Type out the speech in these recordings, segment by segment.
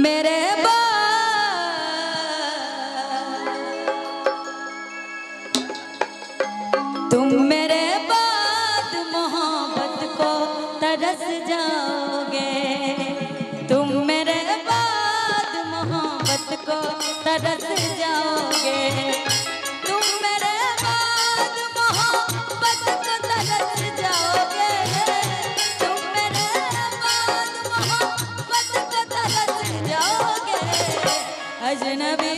मेरे तुम मेरे बाद मोहब्बत को तरस जाओगे। तुम मेरे बाद मोहब्बत को तरस जाओगे। तुम मेरे बाद मोहब्बत को तरस जाओगे। तुम मेरे बाद मोहब्बत को तरस जाओगे। अजनबी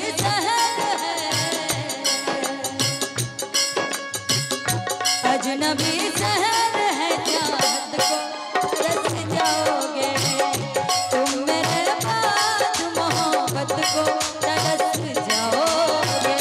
अजनबी शहर है चाहत को तरस जाओगे। तुम मेरे बाद मोहब्बत को तरस जाओगे।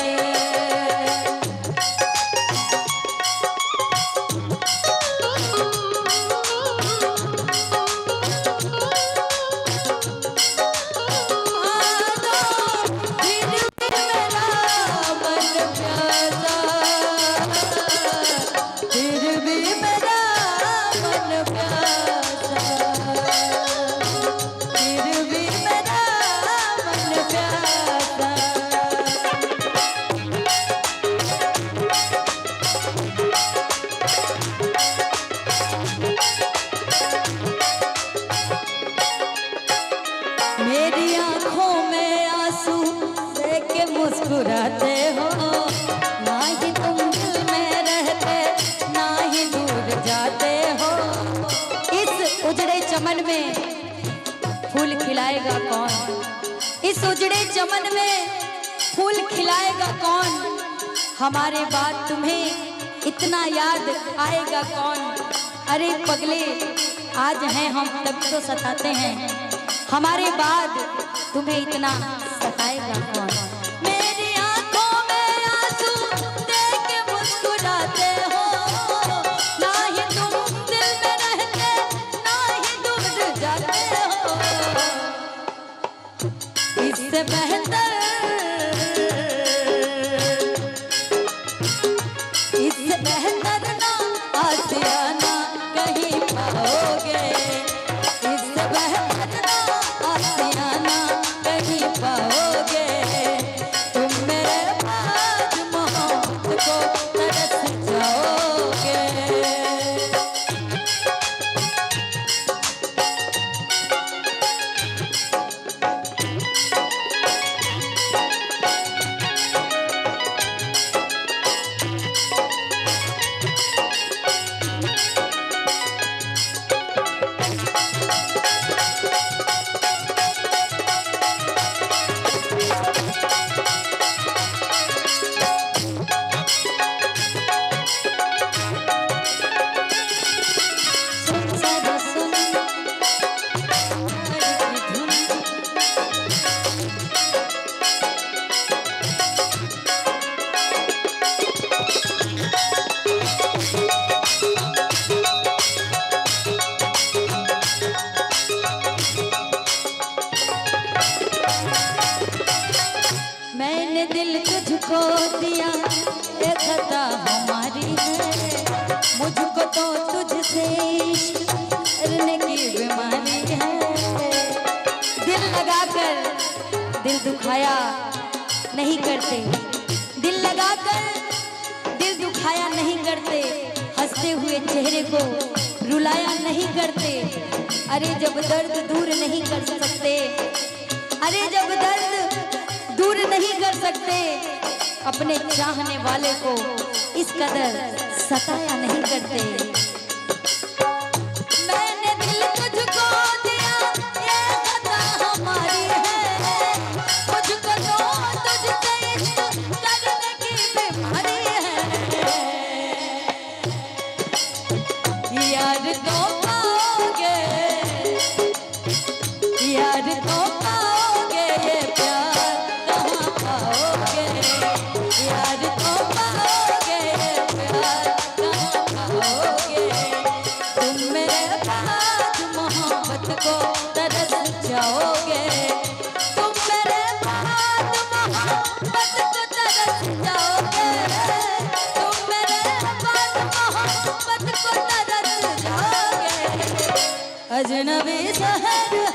मेरी आंखों में आंसू देख के मुस्कुराते हो। ना ही तुम दिल में रहते ना ही दूर जाते हो। इस उजड़े चमन में फूल खिलाएगा कौन? इस उजड़े चमन में फूल खिलाएगा कौन? हमारे बाद तुम्हें इतना याद आएगा कौन? अरे पगले आज हैं हम तब तो सताते हैं। हमारे बाद तुम्हें इतना सताएगा कौन? मेरी आंखों में आंसू देख के मुस्कुराते हो। ना ही तुम दिल में रहते ना ही दूर जाते हो। इससे बेहतर ना आशियाना कहीं पाओगे। इससे बेहतर आशियाना कहीं पाओगे। तुम मेरे बाद मोहब्बत को तरस जाओगे। मैंने दिल तुझको दिया ये खता हमारी है। मुझको तो तुझसे इश्क करने की बीमारी है। दिल लगाकर दिल दुखाया नहीं करते। दिल लगाकर दिल दुखाया नहीं करते। हंसते हुए चेहरे को रुलाया नहीं करते। अरे जब दर्द दूर नहीं कर सकते, अरे जब दर्द दूर नहीं कर सकते, अपने चाहने वाले को इस कदर सताया नहीं करते। मैंने दिल तुझको दिया ये खता हमारी है। मुझको तो तुझसे इश्क करने की बीमारी है। यार तो पाओगे, यार तो पाओगे ये प्यार कहाँ पाओगे? यार तो पाओगे ये प्यार कहाँ पाओगे? तुम मेरे बाद मोहब्बत को तरस जाओगे। तुम मेरे बाद मोहब्बत को तरस जाओगे। तुम मेरे बाद मोहब्बत को तरस जाओगे। अजनबी शहर